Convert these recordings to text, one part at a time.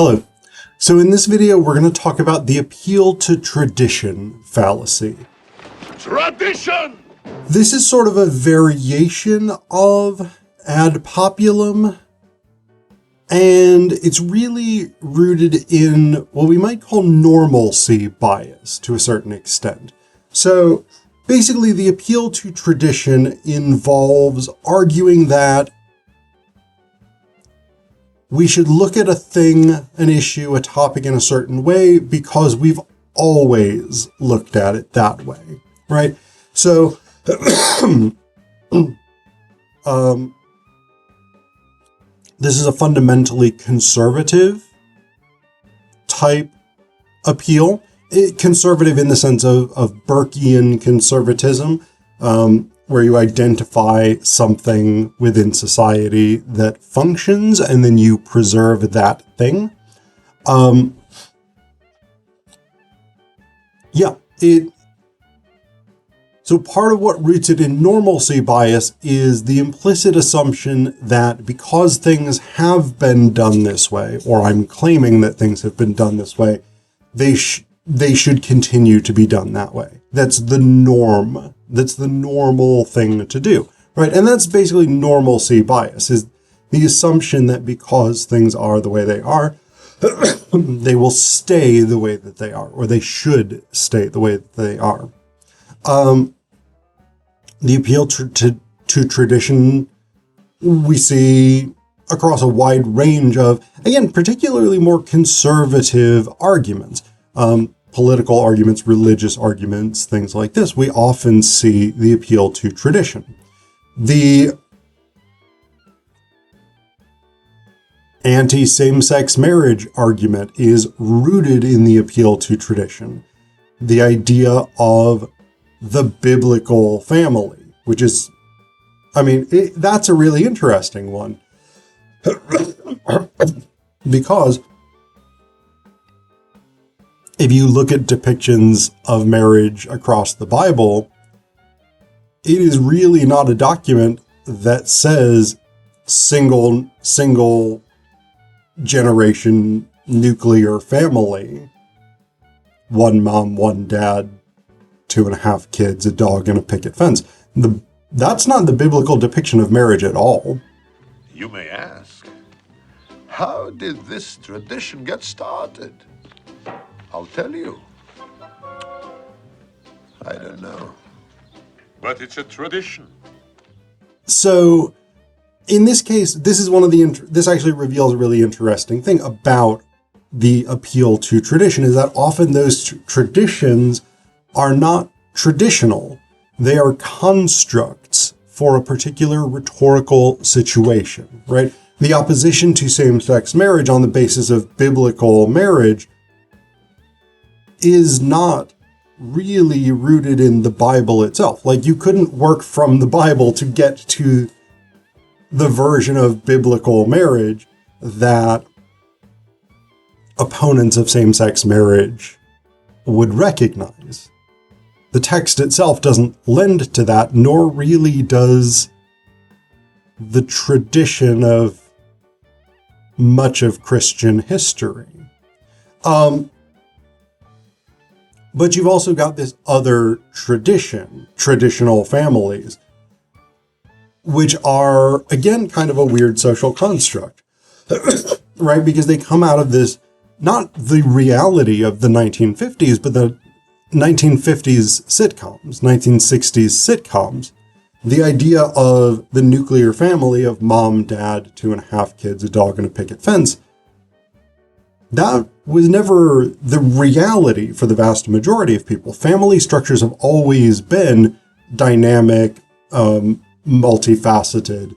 Hello. So in this video, we're going to talk about the appeal to tradition fallacy. Tradition! This is sort of a variation of ad populum, and it's really rooted in what we might call normalcy bias to a certain extent. So basically, the appeal to tradition involves arguing that we should look at a thing, an issue, a topic in a certain way because we've always looked at it that way, right? So, this is a fundamentally conservative type appeal. Conservative in the sense of Burkean conservatism, where you identify something within society that functions and then you preserve that thing. So part of what roots it in normalcy bias is the implicit assumption that because things have been done this way, or I'm claiming that things have been done this way, they should continue to be done that way. That's the norm. That's the normal thing to do, right? And that's basically normalcy bias, is the assumption that because things are the way they are, they will stay the way that they are, or they should stay the way that they are. The appeal to tradition we see across a wide range of, again, particularly more conservative arguments. Political arguments, religious arguments, things like this, we often see the appeal to tradition. The anti-same-sex marriage argument is rooted in the appeal to tradition. The idea of the biblical family, which is, that's a really interesting one. Because if you look at depictions of marriage across the Bible, it is really not a document that says single generation nuclear family. One mom, one dad, 2.5 kids, a dog, and a picket fence. That's not the biblical depiction of marriage at all. You may ask, how did this tradition get started? I'll tell you. I don't know. But it's a tradition. So, in this case, this is one of this actually reveals a really interesting thing about the appeal to tradition, is that often those traditions are not traditional. They are constructs for a particular rhetorical situation, right? The opposition to same-sex marriage on the basis of biblical marriage is not really rooted in the Bible itself. Like, you couldn't work from the Bible to get to the version of biblical marriage that opponents of same-sex marriage would recognize. The text itself doesn't lend to that, nor really does the tradition of much of Christian history. But you've also got this other traditional families, which are, again, kind of a weird social construct, right? Because they come out of this, not the reality of the 1950s, but the 1950s sitcoms, 1960s sitcoms, the idea of the nuclear family of mom, dad, 2.5 kids, a dog, and a picket fence. That was never the reality for the vast majority of people. Family structures have always been dynamic, multifaceted,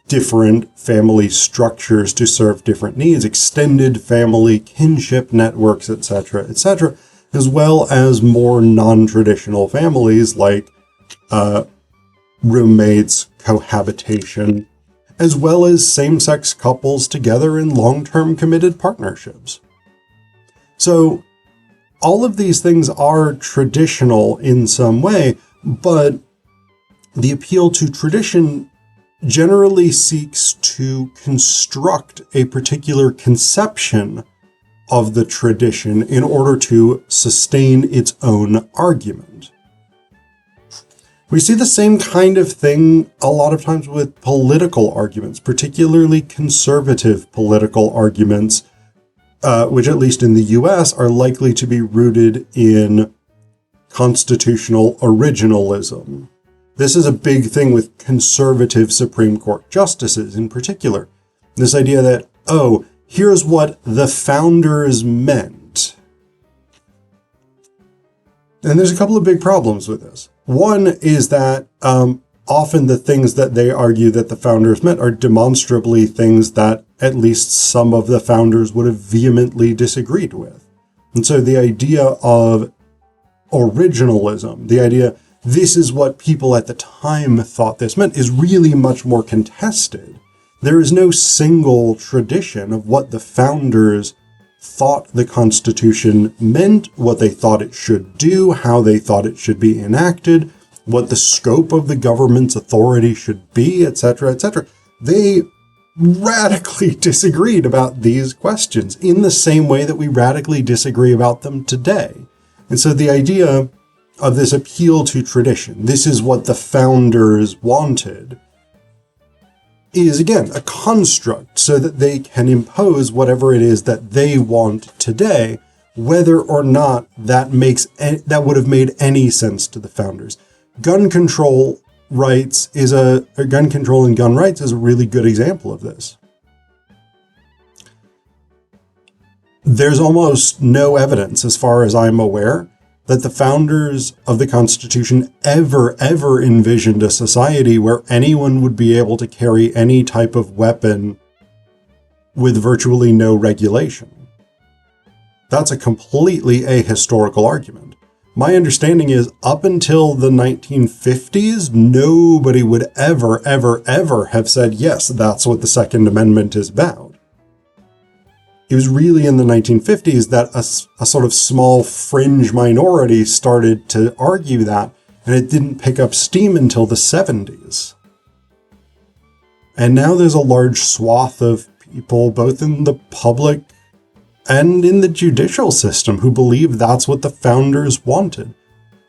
different family structures to serve different needs, extended family, kinship networks, etc., as well as more non-traditional families like roommates, cohabitation, as well as same-sex couples together in long-term committed partnerships. So all of these things are traditional in some way, but the appeal to tradition generally seeks to construct a particular conception of the tradition in order to sustain its own argument. We see the same kind of thing a lot of times with political arguments, particularly conservative political arguments, which at least in the US are likely to be rooted in constitutional originalism. This is a big thing with conservative Supreme Court justices in particular. This idea that, oh, here's what the founders meant. And there's a couple of big problems with this. One is that often the things that they argue that the founders meant are demonstrably things that at least some of the founders would have vehemently disagreed with. And so the idea of originalism, the idea this is what people at the time thought this meant, is really much more contested. There is no single tradition of what the founders thought the Constitution meant, what they thought it should do, how they thought it should be enacted, what the scope of the government's authority should be, etc., etc. They radically disagreed about these questions in the same way that we radically disagree about them today. And so the idea of this appeal to tradition, this is what the founders wanted, is again a construct so that they can impose whatever it is that they want today, whether or not that would have made any sense to the founders. Gun control and gun rights is a really good example of this. There's almost no evidence, as far as I'm aware, that the founders of the Constitution ever envisioned a society where anyone would be able to carry any type of weapon with virtually no regulation. That's a completely ahistorical argument. My understanding is up until the 1950s, nobody would ever have said, yes, that's what the Second Amendment is about. It was really in the 1950s that a sort of small fringe minority started to argue that, and it didn't pick up steam until the 70s. And now there's a large swath of people, both in the public and in the judicial system, who believe that's what the founders wanted.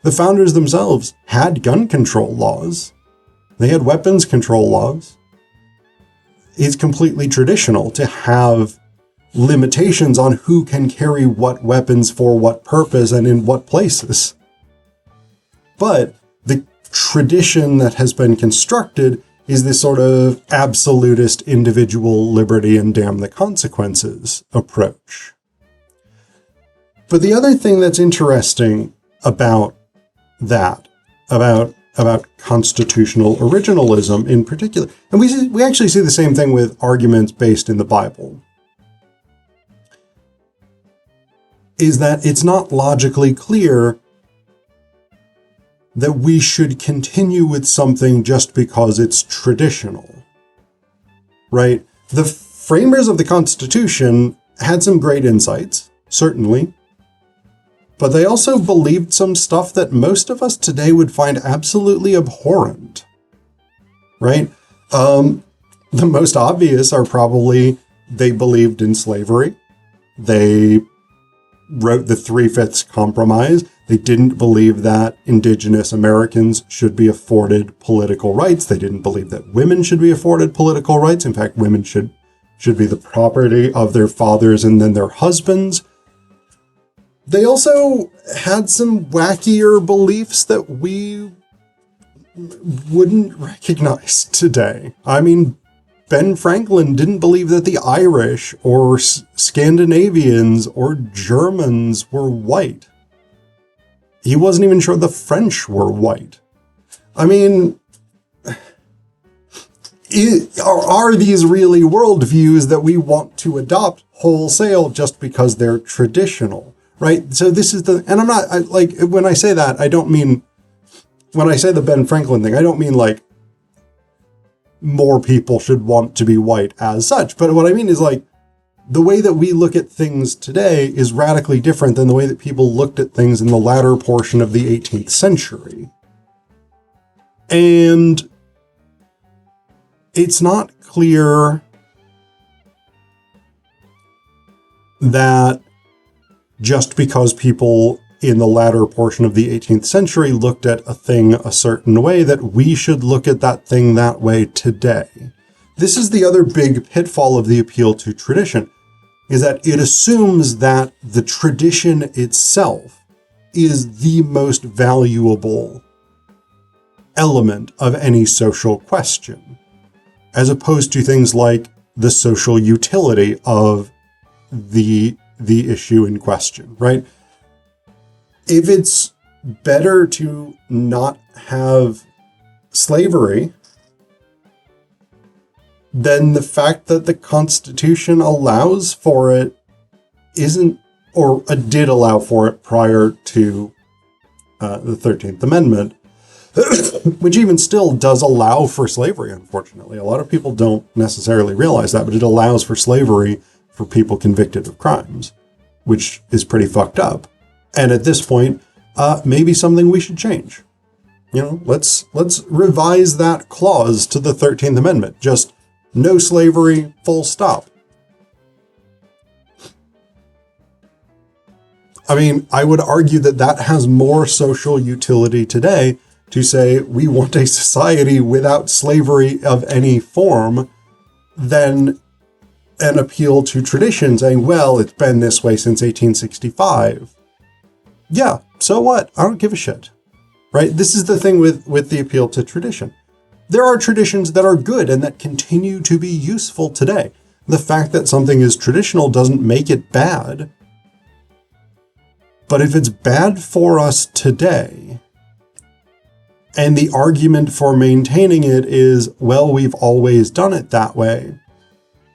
The founders themselves had gun control laws. They had weapons control laws. It's completely traditional to have limitations on who can carry what weapons for what purpose and in what places. But the tradition that has been constructed is this sort of absolutist individual liberty and damn the consequences approach. But the other thing that's interesting about that, about constitutional originalism in particular, and we actually see the same thing with arguments based in the Bible, is that it's not logically clear that we should continue with something just because it's traditional, right? The framers of the Constitution had some great insights, certainly, but they also believed some stuff that most of us today would find absolutely abhorrent, right? The most obvious are probably they believed in slavery. They wrote the 3/5 Compromise. They didn't believe that Indigenous Americans should be afforded political rights. They didn't believe that women should be afforded political rights. In fact, women should be the property of their fathers and then their husbands. They also had some wackier beliefs that we wouldn't recognize today. I mean, Ben Franklin didn't believe that the Irish or Scandinavians or Germans were white. He wasn't even sure the French were white. I mean, are these really worldviews that we want to adopt wholesale just because they're traditional, right? So this is and I'm not, when I say that, I don't mean, when I say the Ben Franklin thing, I don't mean like, more people should want to be white as such. But what I mean is like, the way that we look at things today is radically different than the way that people looked at things in the latter portion of the 18th century. And it's not clear that just because people in the latter portion of the 18th century looked at a thing a certain way, that we should look at that thing that way today. This is the other big pitfall of the appeal to tradition, is that it assumes that the tradition itself is the most valuable element of any social question, as opposed to things like the social utility of the issue in question, right? If it's better to not have slavery, then the fact that the Constitution allows for it isn't, or did allow for it prior to the 13th Amendment, which even still does allow for slavery, unfortunately. A lot of people don't necessarily realize that, but it allows for slavery for people convicted of crimes, which is pretty fucked up. And at this point, maybe something we should change. You know, let's revise that clause to the 13th Amendment. Just no slavery, full stop. I mean, I would argue that that has more social utility today to say we want a society without slavery of any form than an appeal to tradition saying, well, it's been this way since 1865. Yeah, so what? I don't give a shit, right? This is the thing with the appeal to tradition. There are traditions that are good and that continue to be useful today. The fact that something is traditional doesn't make it bad. But if it's bad for us today, and the argument for maintaining it is, well, we've always done it that way,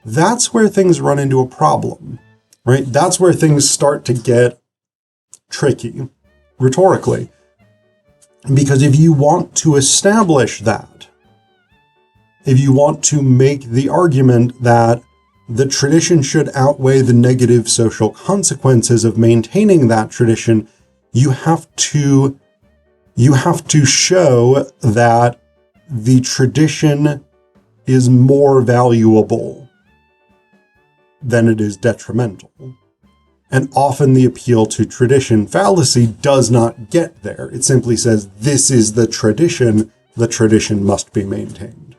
that's where things run into a problem, right? That's where things start to get tricky, rhetorically. Because if you want to establish that, if you want to make the argument that the tradition should outweigh the negative social consequences of maintaining that tradition, you have to show that the tradition is more valuable than it is detrimental. And often the appeal to tradition fallacy does not get there. It simply says, this is the tradition must be maintained.